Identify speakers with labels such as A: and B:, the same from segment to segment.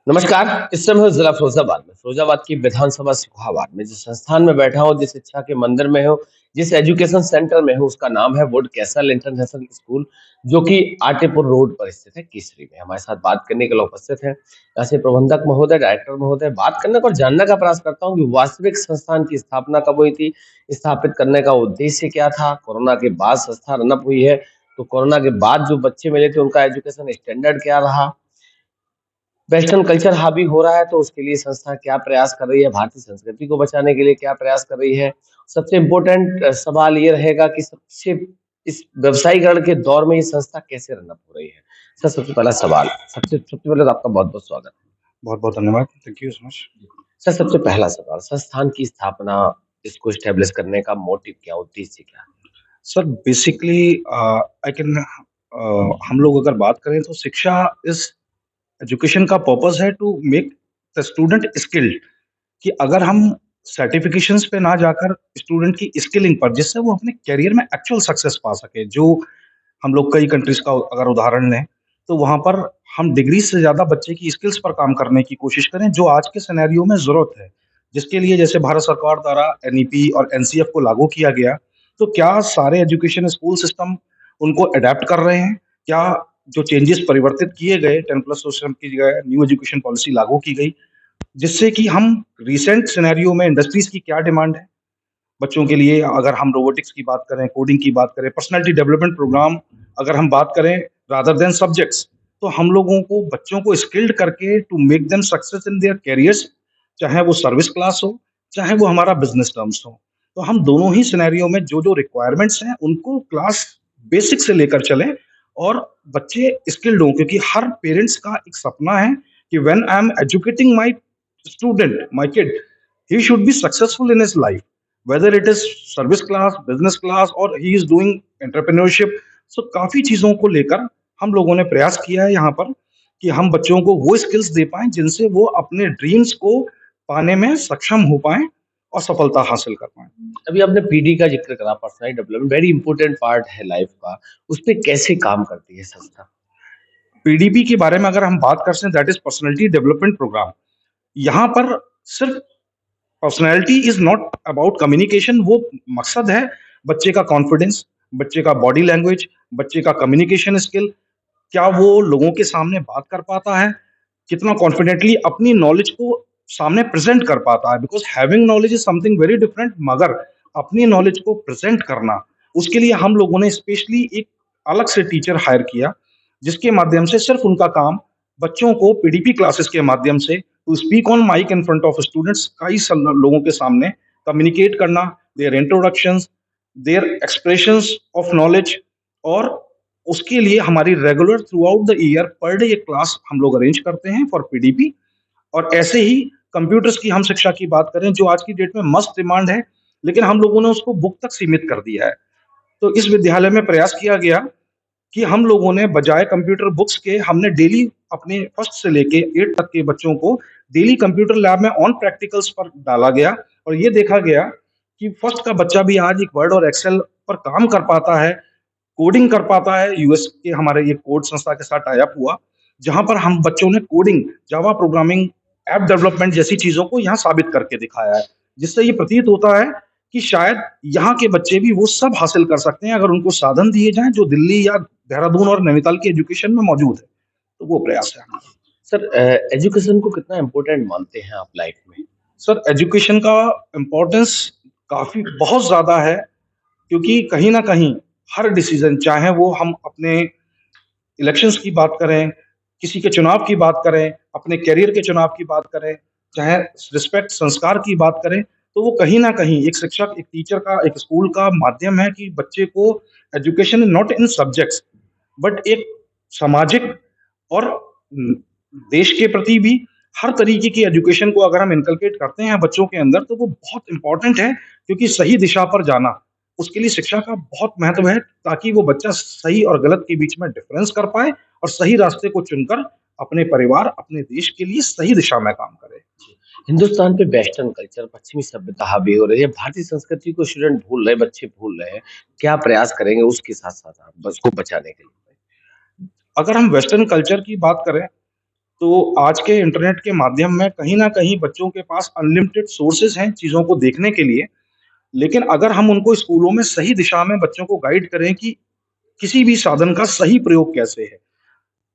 A: नमस्कार। इस समय जिला फिरोजाबाद में फिरोजाबाद की विधानसभा सिकहाबाद में जिस संस्थान में बैठा हूँ, जिस शिक्षा के मंदिर में हूँ, जिस एजुकेशन सेंटर में हूँ, उसका नाम है वुड कैसल इंटरनेशनल स्कूल, जो कि आटेपुर रोड पर स्थित है, केसरी में। हमारे साथ बात करने के लिए उपस्थित हैं यहाँ से प्रबंधक महोदय, डायरेक्टर महोदय। बात करने का और जानने का प्रयास करता हूँ कि वास्तविक संस्थान की स्थापना कब हुई थी, स्थापित करने का उद्देश्य क्या था, कोरोना के बाद संस्था रनअप हुई है, तो कोरोना के बाद जो बच्चे मिले थे उनका एजुकेशन स्टैंडर्ड क्या रहा, वेस्टर्न कल्चर हावी हो रहा है तो उसके लिए संस्था क्या प्रयास कर रही है, भारतीय संस्कृति को बचाने के लिए क्या प्रयास कर रही है। सबसे इम्पोर्टेंट सवाल ये रहेगा कि सबसे इस व्यवसायीकरण के दौर में ये संस्था कैसे रन अप हो रही है। सर, सबसे पहला सवाल, सबसे सबसे पहले तो आपका बहुत बहुत स्वागत।
B: बहुत-बहुत धन्यवाद। Thank you so much.
A: Sir, सबसे पहला सवाल, संस्थान की स्थापना, इसको स्टैब्लिश करने का मोटिव क्या, उद्देश्य क्या?
B: सर बेसिकली आई कैन हम लोग अगर बात करें तो शिक्षा इस एजुकेशन का पर्पस है to make the student skilled कि अगर हम सर्टिफिकेशंस पे ना जाकर स्टूडेंट की स्किलिंग पर जिससे वो अपने करियर में एक्चुअल सक्सेस पा सके। जो हम लोग कई कंट्रीज़ का अगर उदाहरण लें, तो वहाँ पर हम डिग्री से ज़्यादा बच्चे की स्किल्स पर काम करने की कोशिश करें, जो आज के सिनेरियो में ज़रूरत है। जिसके लिए जैसे भारत सरकार द्वारा एनईपी और एनसीएफ को लागू किया गया, तो क्या सारे एजुकेशन स्कूल सिस्टम उनको अडैप्ट कर रहे हैं? क्या जो चेंजेस परिवर्तित किए गए 10 प्लस सिस्टम की जगह न्यू एजुकेशन पॉलिसी लागू की गई, जिससे कि हम रिसेंट सिनेरियो में इंडस्ट्रीज़ की क्या डिमांड है? बच्चों के लिए अगर हम रोबोटिक्स की बात करें, कोडिंग की बात करें, पर्सनैलिटी डेवलपमेंट प्रोग्राम अगर हम बात करें रादर देन सब्जेक्ट्स, तो हम लोगों को बच्चों को स्किल्ड करके to make them success in their careers, चाहे वो सर्विस क्लास हो, चाहे वो हमारा बिज़नेस टर्म्स हो। तो हम दोनों ही सिनेरियो में जो-जो रिक्वायरमेंट्स हैं, उनको क्लास बेसिक से लेकर चलें और बच्चे स्किल्ड हों, क्योंकि हर पेरेंट्स का एक सपना है कि when I am educating my student, my kid, he should be successful in his life, whether it is service class, business class or he is doing entrepreneurship। So काफ़ी चीज़ों को लेकर हम लोगों ने प्रयास किया है यहाँ पर कि हम बच्चों को वो स्किल्स दे पाएँ जिनसे वो अपने ड्रीम्स को पाने में सक्षम हो पाएँ और सफलता हासिल कर पाएँ।
A: अभी आपने पीडी का जिक्र करा, personal development very important part है लाइफ का, उस पे कैसे काम करती है संस्था?
B: पीडीपी के बारे में अगर हम बात करते हैं, that is personality development program. यहाँ पर सिर्फ personality is not about communication, वो मकसद है बच्चे का कॉन्फिडेंस, बच्चे का बॉडी लैंग्वेज, बच्चे का कम्युनिकेशन स्किल, क्या वो लोगों के सामने बात कर पाता है, कितना कॉन्फिडेंटली अपनी नॉलेज को सामने प्रेज़ेंट कर पाता है। Because having knowledge is something very different, मगर अपनी नॉलेज को प्रेज़ेंट करना, उसके लिए हम लोगों ने स्पेशली एक अलग से टीचर हायर किया, जिसके माध्यम से सिर्फ़ उनका काम बच्चों को पीडीपी क्लासेस के माध्यम से to speak on mic in front of students, कई लोगों के सामने कम्युनिकेट करना, their introductions, their expressions of knowledge. और उसके लिए हमारी regular throughout the year per day एक क्लास हम लोग अरेंज करते हैं फॉर पीडीपी। और ऐसे ही कंप्यूटर्स की हम शिक्षा की बात करें, जो आज की डेट में मस्ट डिमांड है, लेकिन हम लोगों ने उसको बुक तक सीमित कर दिया है। तो इस विद्यालय में प्रयास किया गया कि हम लोगों ने बजाय कंप्यूटर बुक्स के हमने डेली अपने फर्स्ट से लेके 8 तक के बच्चों को डेली कंप्यूटर लैब में ऑन प्रैक्टिकल्स पर डाला गया। और ये देखा गया कि फर्स्ट का बच्चा भी आज एक वर्ड और एक्सेल पर काम कर पाता है, कोडिंग कर पाता है। यूएस के हमारे ये कोड संस्था के साथ टाई अप हुआ, जहाँ पर हम बच्चों ने coding, Java programming, app development जैसी चीज़ों को यहाँ साबित करके दिखाया है। जिससे ये प्रतीत होता है कि शायद यहाँ के बच्चे भी वो सब हासिल कर सकते हैं, अगर उनको साधन दिए जाएँ जो दिल्ली या देहरादून और नैनीताल की एजुकेशन में मौजूद है। तो वो प्रयास है हमारा।
A: सर, एजुकेशन को कितना इम्पोर्टेंट मानते हैं आप लाइफ में?
B: सर एजुकेशन का इम्पोर्टेंस काफ़ी बहुत ज़्यादा है, क्योंकि कहीं न कहीं हर डिसीज़न, चाहे वो हम अपने इलेक्शंस की बात करें, किसी के चुनाव की बात करें, अपने करियर के चुनाव की बात करें, चाहे रिस्पेक्ट संस्कार की बात करें, तो वो कहीं न कहीं एक शिक्षक, एक टीचर का, एक स्कूल का माध्यम है कि बच्चे को education not in subjects, but एक सामाजिक और देश के प्रति भी हर तरीके की एजुकेशन को अगर हम इनकलकेट करते हैं बच्चों के अंदर, तो वो बहुत इम्पोर्टेंट है। क्योंकि सही दिशा पर जाना, उसके लिए शिक्षा का बहुत महत्व है, ताकि वो बच्चा सही और गलत के बीच में डिफरेंस कर पाए और सही रास्ते को चुनकर अपने परिवार, अपने देश के लिए सही दिशा में काम करे।
A: हिंदुस्तान पे वेस्टर्न कल्चर, पश्चिमी सभ्यता हावी हो रही है, भारतीय संस्कृति को स्टूडेंट भूल रहे, बच्चे भूल रहे हैं। क्या प्रयास करेंगे उसके साथ-साथ आप बस को बचाने के लिए?
B: अगर हम वेस्टर्न कल्चर की बात करें, तो आज के इंटरनेट के माध्यम में कहीं न कहीं बच्चों के पास अनलिमिटेड सोर्सेज़ हैं चीज़ों को देखने के लिए, लेकिन अगर हम उनको स्कूलों में सही दिशा में बच्चों को गाइड करें कि किसी भी साधन का सही प्रयोग कैसे है।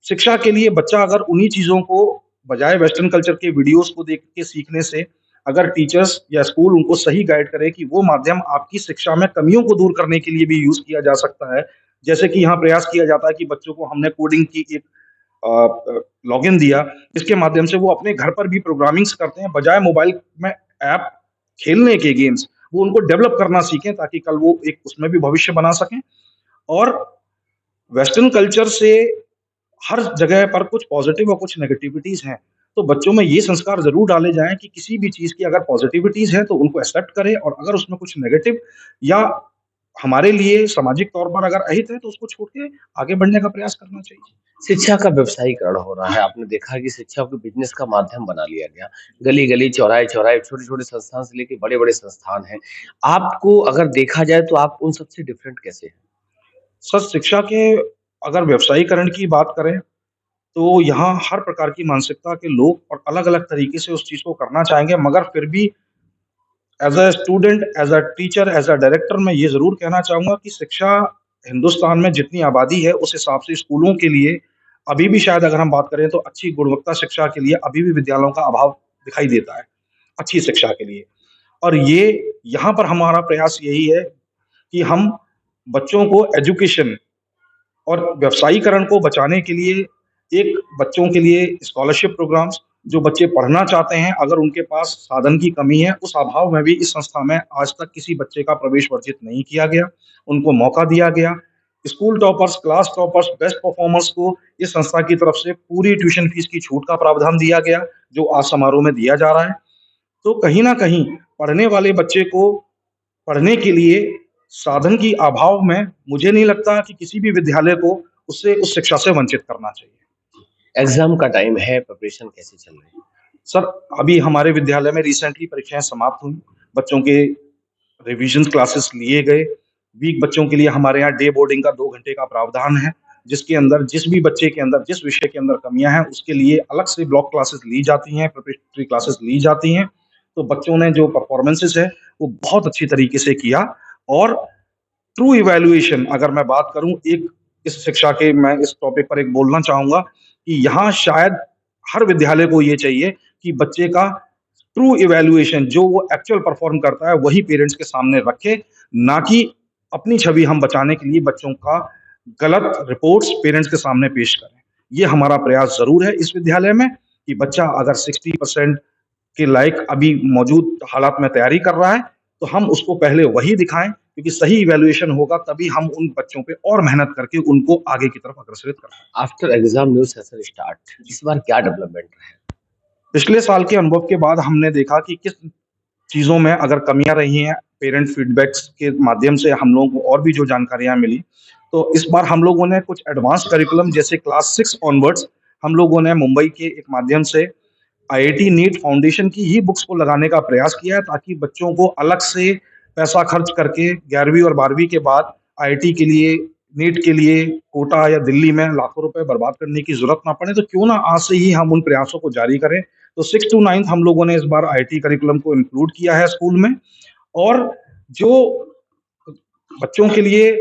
B: शिक्षा के लिए बच्चा अगर उन्हीं चीज़ों को बजाय वेस्टर्न कल्चर के वीडियोज़ को देख के सीखने से, अगर टीचर्स या स्कूल उनको सही गाइड करे कि वो माध्यम आपकी शिक्षा में कमियों को दूर करने के लिए भी यूज़ किया जा सकता है। जैसे कि यहाँ प्रयास किया जाता है कि बच्चों को हमने कोडिंग की एक लॉगिन दिया, जिसके माध्यम से वो अपने घर पर भी प्रोग्रामिंग्स करते हैं, बजाय मोबाइल में ऐप खेलने के गेम्स, वो उनको डेवलप करना सीखें ताकि कल वो एक उसमें भी भविष्य बना सकें। और वेस्टर्न कल्चर से हर जगह पर कुछ पॉज़िटिव और कुछ नेगेटिविटीज़ हैं। तो बच्चों में ये संस्कार ज़रूर डाले जाएँ कि किसी भी चीज़ की अगर पॉज़िटिविटीज़ हैं तो उनको एक्सेप्ट करें, और अगर उसमें कुछ नेगेटिव या हमारे लिए सामाजिक तौर पर अगर अहित है तो उसको छोड़ के आगे बढ़ने का प्रयास करना चाहिए।
A: शिक्षा का व्यवसायीकरण हो रहा है। आपने देखा है कि शिक्षा को बिज़नेस का माध्यम बना लिया गया। गली-गली, चौराहे-चौराहे, छोटे-छोटे संस्थान से लेके बड़े-बड़े संस्थान हैं। आपको अगर देखा जाए तो आप उन सबसे डिफरेंट कैसे हैं?
B: सर, शिक्षा के अगर व्यवसायीकरण की बात करें तो यहाँ हर प्रकार की मानसिकता के लोग और अलग-अलग तरीके से उस चीज़ को करना चाहेंगे, मगर फिर भी as a student, as a teacher, as a director मैं ये ज़रूर कहना चाहूँगा कि शिक्षा हिंदुस्तान में जितनी आबादी है, उस हिसाब से स्कूलों के लिए अभी भी शायद अगर हम बात करें तो अच्छी गुणवत्ता शिक्षा के लिए अभी भी विद्यालयों का अभाव दिखाई देता है, अच्छी शिक्षा के लिए। और ये यहाँ पर हमारा प्रयास यही है कि हम बच्चों को एजुकेशन और व्यवसायीकरण को बचाने के लिए एक बच्चों के लिए स्कॉलरशिप प्रोग्राम्स, जो बच्चे पढ़ना चाहते हैं, अगर उनके पास साधन की कमी है, उस अभाव में भी इस संस्था में आज तक किसी बच्चे का प्रवेश वर्जित नहीं किया गया, उनको मौका दिया गया। School toppers, class toppers, best performers को इस संस्था की तरफ से पूरी ट्यूशन फीस की छूट का प्रावधान दिया गया, जो आज समारोह में दिया जा रहा है। तो कहीं न कहीं पढ़ने वाले बच्चे को पढ़ने के लिए साधन की अभाव में मुझे नहीं लगता कि किसी भी विद्यालय को उससे उस शिक्षा से वंचित करना चाहिए।
A: एग्ज़ाम का टाइम है, प्रिपरेशन कैसी चल रही है?
B: सर, अभी हमारे विद्यालय में रिसेंटली परीक्षाएँ समाप्त हुई, बच्चों के रिविज़न क्लासेस लिए गए। वीक बच्चों के लिए हमारे यहाँ डे बोर्डिंग का 2 घंटे का प्रावधान है, जिसके अंदर जिस भी बच्चे के अंदर जिस विषय के अंदर कमियाँ हैं, उसके लिए अलग से ब्लॉक क्लासेस ली जाती हैं, प्रिपरेटरी क्लासेस ली जाती हैं। तो बच्चों ने जो परफॉर्मेंसेस है, वो बहुत अच्छी तरीके से किया। और ट्रू इवैल्यूएशन अगर मैं बात करूँ, एक इस शिक्षा के मैं इस टॉपिक पर एक बोलना चाहूँगा कि यहाँ शायद हर विद्यालय को ये चाहिए कि बच्चे का ट्रू इवैल्यूएशन जो वो एक्चुअल परफ़ॉर्म करता है, वही पेरेंट्स के सामने रखे, ना कि अपनी छवि हम बचाने के लिए बच्चों का गलत रिपोर्ट्स पेरेंट्स के सामने पेश करें। ये हमारा प्रयास ज़रूर है इस विद्यालय में कि बच्चा अगर 60% के लायक अभी मौजूद हालात में तैयारी कर रहा है, तो हम उसको पहले वही दिखाएँ, क्योंकि सही इवैल्यूएशन होगा तभी हम उन बच्चों पे और मेहनत करके उनको आगे की तरफ अग्रसरित कर पाएँगे।
A: After exam new session start इस बार क्या डेवलपमेंट रहे?
B: पिछले साल के अनुभव के बाद हमने देखा कि किस चीज़ों में अगर कमियाँ रही हैं, पेरेंट फीडबैक्स के माध्यम से हम लोगों को और भी जो जानकारियाँ मिली, तो इस बार हम लोगों ने कुछ एडवांस करिकुलम जैसे क्लास 6 ऑनवर्ड्स हम लोगों ने मुंबई के एक माध्यम से आईआईटी नीट फाउंडेशन की ही बुक्स को लगाने का प्रयास किया है, ताकि बच्चों को अलग से पैसा खर्च करके 11वीं और 12वीं के बाद आईआईटी के लिए, नीट के लिए कोटा या दिल्ली में लाखों रुपए बर्बाद करने की ज़रूरत ना पड़े। तो क्यों ना आज से ही हम उन प्रयासों को जारी करें। तो 6 टू 9th हम लोगों ने इस बार आईआईटी करिकुलम को इंक्लूड किया है स्कूल में। और जो बच्चों के लिए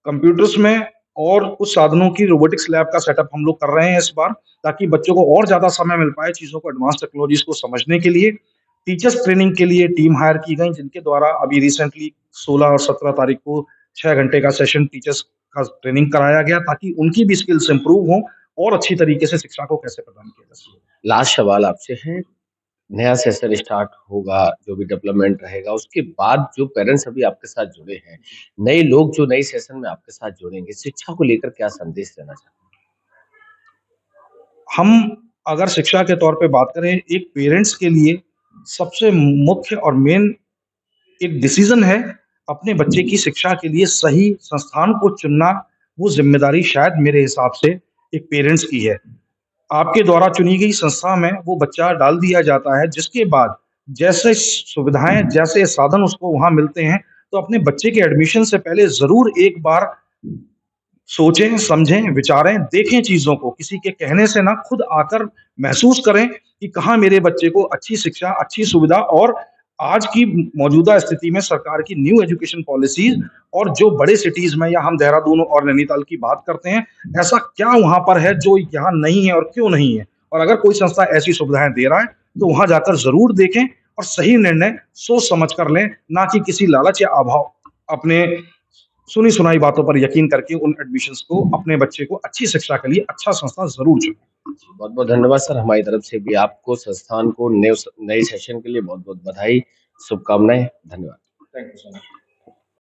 B: कंप्यूटर्स में और कुछ साधनों की रोबोटिक्स लैब का सेटअप हम लोग कर रहे हैं इस बार, ताकि बच्चों को और ज़्यादा समय मिल पाए चीज़ों को, एडवांस टेक्नोलॉजीज़ को समझने के लिए। टीचर्स ट्रेनिंग के लिए टीम हायर की गई, जिनके द्वारा अभी रिसेंटली 16 और 17 तारीख को 6 घंटे का सेशन टीचर्स का ट्रेनिंग कराया गया, ताकि उनकी भी स्किल्स इम्प्रूव हों और अच्छी तरीके से शिक्षा को कैसे प्रदान किया जा सके।
A: लास्ट सवाल आपसे है, नया सेशन स्टार्ट होगा, जो भी डेवलपमेंट रहेगा, उसके बाद जो पेरेंट्स अभी आपके साथ जुड़े हैं, नए लोग जो नए सेशन में आपके साथ जुड़ेंगे, शिक्षा को लेकर क्या संदेश देना चाहते हैं?
B: हम अगर शिक्षा के तौर पे बात करें, एक पेरेंट्स के लिए सबसे मुख्य और मेन एक डिसीज़न है, अपने बच्चे की शिक्षा के लिए सही संस्थान को चुनना। वो ज़िम्मेदारी शायद मेरे हिसाब से एक पेरेंट्स की है। आपके द्वारा चुनी गई संस्था में वो बच्चा डाल दिया जाता है, जिसके बाद जैसे सुविधाएँ, जैसे साधन उसको वहाँ मिलते हैं, तो अपने बच्चे के एडमिशन से पहले ज़रूर एक बार सोचें, समझें, विचारें, देखें चीज़ों को, किसी के कहने से ना खुद आकर महसूस करें कि कहाँ मेरे बच्चे को अच्छी शिक्षा, अच्छी सुविधा और आज की मौजूदा स्थिति में सरकार की न्यू एजुकेशन पॉलिसीज़ और जो बड़े सिटीज़ में या हम देहरादून और नैनीताल की बात करते हैं, ऐसा क्या वहाँ पर है जो यहाँ नहीं है और क्यों नहीं है? और अगर कोई संस्था ऐसी सुविधाएँ दे रहा है, तो वहाँ जाकर ज़रूर देखें और सही निर्णय सोच समझ कर लें, ना कि किसी लालच या अभाव अपने सुनी-सुनाई बातों पर यकीन करके उन एडमिशन्स को अपने बच्चे को अच्छी शिक्षा के लिए अच्छा संस्था ज़रूर चुनें।
A: बहुत-बहुत धन्यवाद सर, हमारी तरफ से भी आपको संस्थान को नए सेशन के लिए बहुत-बहुत बधाई, शुभकामनाएँ, धन्यवाद।
B: Thank you so much.